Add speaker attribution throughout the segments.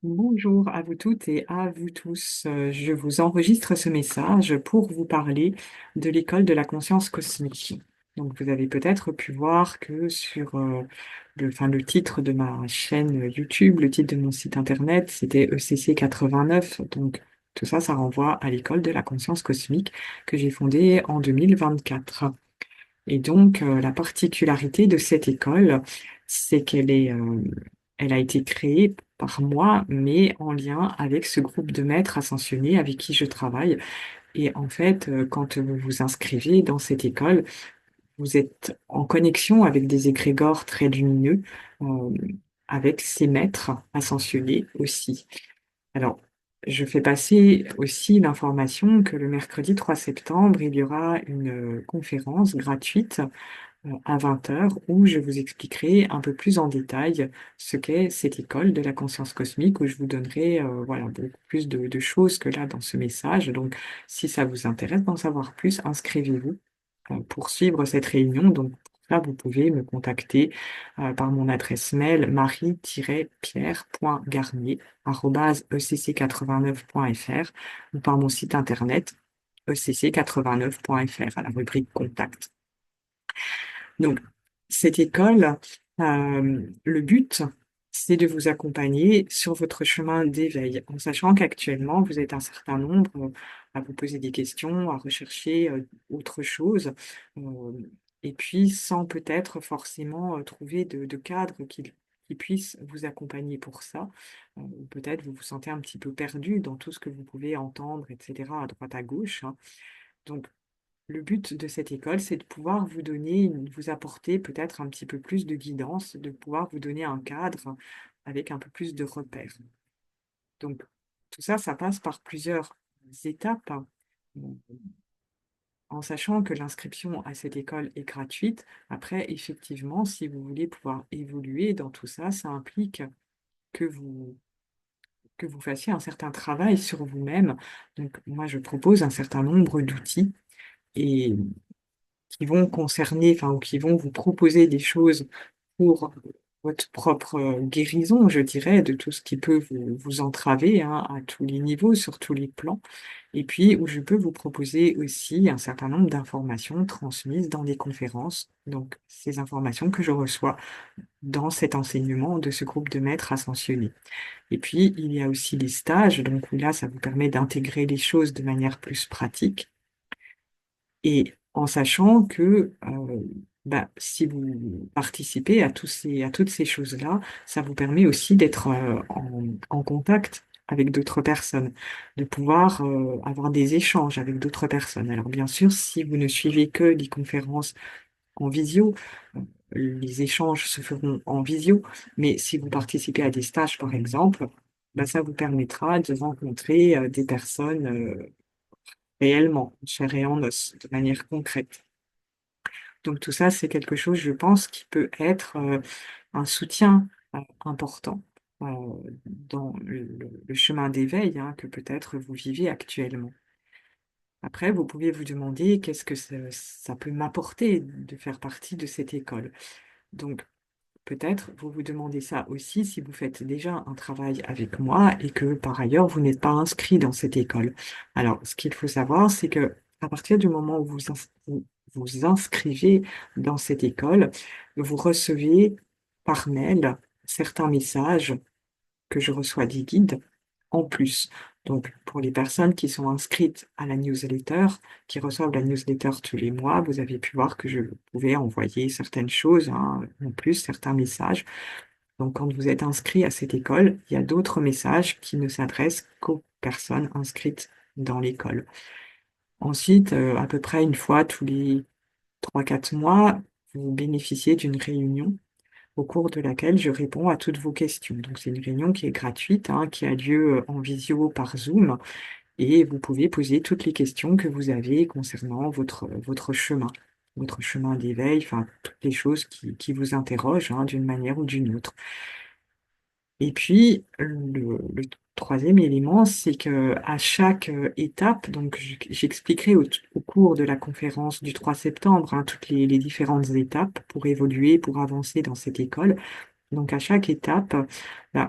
Speaker 1: Bonjour à vous toutes et à vous tous. Je vous enregistre ce message pour vous parler de l'école de la conscience cosmique. Donc, vous avez peut-être pu voir que sur le titre de ma chaîne YouTube, le titre de mon site internet, c'était ECC 89. Donc, tout ça, ça renvoie à l'école de la conscience cosmique que j'ai fondée en 2024. Et donc, la particularité de cette école, c'est elle a été créée par moi, mais en lien avec ce groupe de maîtres ascensionnés avec qui je travaille. Et en fait, quand vous vous inscrivez dans cette école, vous êtes en connexion avec des égrégores très lumineux, euh, avec ces maîtres ascensionnés aussi. Alors, je fais passer aussi l'information que le mercredi 3 septembre, il y aura une conférence gratuite à 20 heures où je vous expliquerai un peu plus en détail ce qu'est cette école de la conscience cosmique, où je vous donnerai voilà, beaucoup plus de choses que là dans ce message. Donc, si ça vous intéresse d'en savoir plus, inscrivez-vous pour suivre cette réunion. Donc, pour ça, vous pouvez me contacter par mon adresse mail marie-pierre.garnier@ecc89.fr ou par mon site internet ecc89.fr à la rubrique Contact. Donc, cette école, le but, c'est de vous accompagner sur votre chemin d'éveil, en sachant qu'actuellement, vous êtes un certain nombre à vous poser des questions, à rechercher autre chose, euh, et puis sans peut-être forcément trouver de cadre qui puisse vous accompagner pour ça. Ou peut-être vous vous sentez un petit peu perdu dans tout ce que vous pouvez entendre, etc., à droite, à gauche, hein. Donc, le but de cette école, c'est de pouvoir vous donner, vous apporter peut-être un petit peu plus de guidance, de pouvoir vous donner un cadre avec un peu plus de repères. Donc, tout ça, ça passe par plusieurs étapes, hein, en sachant que l'inscription à cette école est gratuite. Après, effectivement, si vous voulez pouvoir évoluer dans tout ça, ça implique que que vous fassiez un certain travail sur vous-même. Donc, moi, je propose un certain nombre d'outils et qui vont concerner, enfin, ou qui vont vous proposer des choses pour votre propre guérison, je dirais, de tout ce qui peut vous entraver, hein, à tous les niveaux, sur tous les plans. Et puis, où je peux vous proposer aussi un certain nombre d'informations transmises dans des conférences. Donc, ces informations que je reçois dans cet enseignement de ce groupe de maîtres ascensionnés. Et puis, il y a aussi les stages, donc où là, ça vous permet d'intégrer les choses de manière plus pratique. Et en sachant que bah, si vous participez à toutes ces choses-là, ça vous permet aussi d'être en contact avec d'autres personnes, de pouvoir avoir des échanges avec d'autres personnes. Alors bien sûr, si vous ne suivez que les conférences en visio, euh, les échanges se feront en visio, mais si vous participez à des stages, par exemple, bah, ça vous permettra de rencontrer des personnes réellement, en chair et en os, de manière concrète. Donc tout ça, c'est quelque chose, je pense, qui peut être un soutien important euh, dans le chemin d'éveil, hein, que peut-être vous vivez actuellement. Après, vous pouvez vous demander qu'est-ce que ça peut m'apporter de faire partie de cette école. Donc peut-être vous vous demandez ça aussi si vous faites déjà un travail avec moi et que par ailleurs vous n'êtes pas inscrit dans cette école. Alors, ce qu'il faut savoir, c'est que à partir du moment où vous vous inscrivez dans cette école, vous recevez par mail certains messages que je reçois des guides en plus. Donc, pour les personnes qui sont inscrites à la newsletter, qui reçoivent la newsletter tous les mois, vous avez pu voir que je pouvais envoyer certaines choses, hein, en plus, certains messages. Donc, quand vous êtes inscrit à cette école, il y a d'autres messages qui ne s'adressent qu'aux personnes inscrites dans l'école. Ensuite, à peu près une fois tous les 3 4 mois, vous bénéficiez d'une réunion au cours de laquelle je réponds à toutes vos questions. Donc, c'est une réunion qui est gratuite, hein, qui a lieu en visio par Zoom, et vous pouvez poser toutes les questions que vous avez concernant votre chemin d'éveil, enfin, toutes les choses qui vous interrogent, hein, d'une manière ou d'une autre. Et puis, le troisième élément, c'est que à chaque étape, donc j'expliquerai au cours de la conférence du 3 septembre, hein, toutes les différentes étapes pour évoluer, pour avancer dans cette école. Donc, à chaque étape, bah,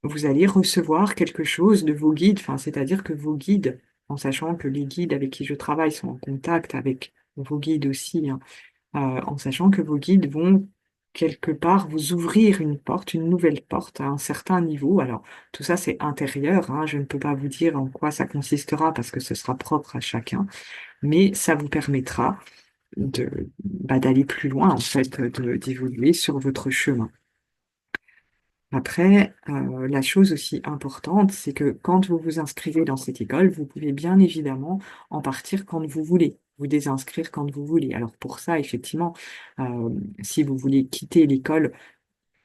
Speaker 1: vous allez recevoir quelque chose de vos guides, enfin, c'est-à-dire que vos guides, en sachant que les guides avec qui je travaille sont en contact avec vos guides aussi, hein, en sachant que vos guides vont quelque part vous ouvrir une porte, une nouvelle porte à un certain niveau. Alors, tout ça, c'est intérieur, hein, je ne peux pas vous dire en quoi ça consistera parce que ce sera propre à chacun, mais ça vous permettra d'aller plus loin, en fait, d'évoluer sur votre chemin. Après, la chose aussi importante, c'est que quand vous vous inscrivez dans cette école, vous pouvez bien évidemment en partir quand vous voulez, vous désinscrire quand vous voulez. Alors pour ça, effectivement, si vous voulez quitter l'école,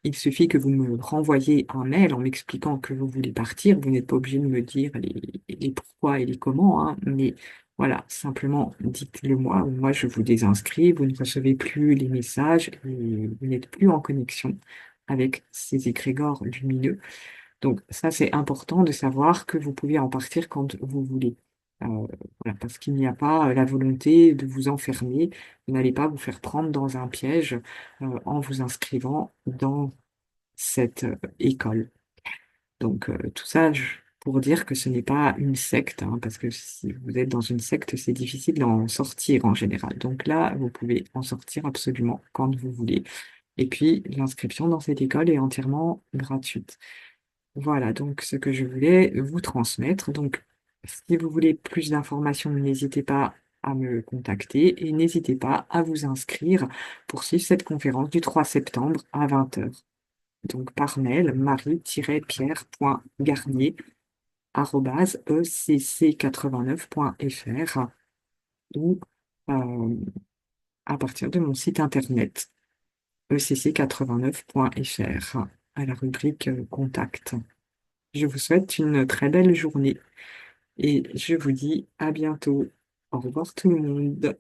Speaker 1: il suffit que vous me renvoyiez un mail en m'expliquant que vous voulez partir. Vous n'êtes pas obligé de me dire les pourquoi et les comment, hein, mais voilà, simplement dites-le moi. Moi, je vous désinscris, vous ne recevez plus les messages et vous n'êtes plus en connexion avec ces égrégores lumineux. Donc ça, c'est important de savoir que vous pouvez en partir quand vous voulez. Voilà, parce qu'il n'y a pas la volonté de vous enfermer. Vous n'allez pas vous faire prendre dans un piège en vous inscrivant dans cette école. Donc tout ça pour dire que ce n'est pas une secte, hein, parce que si vous êtes dans une secte, c'est difficile d'en sortir en général. Donc là, vous pouvez en sortir absolument quand vous voulez. Et puis, l'inscription dans cette école est entièrement gratuite. Voilà donc ce que je voulais vous transmettre. Donc, si vous voulez plus d'informations, n'hésitez pas à me contacter et n'hésitez pas à vous inscrire pour suivre cette conférence du 3 septembre à 20 heures. Donc, par mail, marie-pierre.garnier@ecc89.fr ou euh, à partir de mon site internet ecc89.fr à la rubrique Contact. Je vous souhaite une très belle journée et je vous dis à bientôt. Au revoir tout le monde.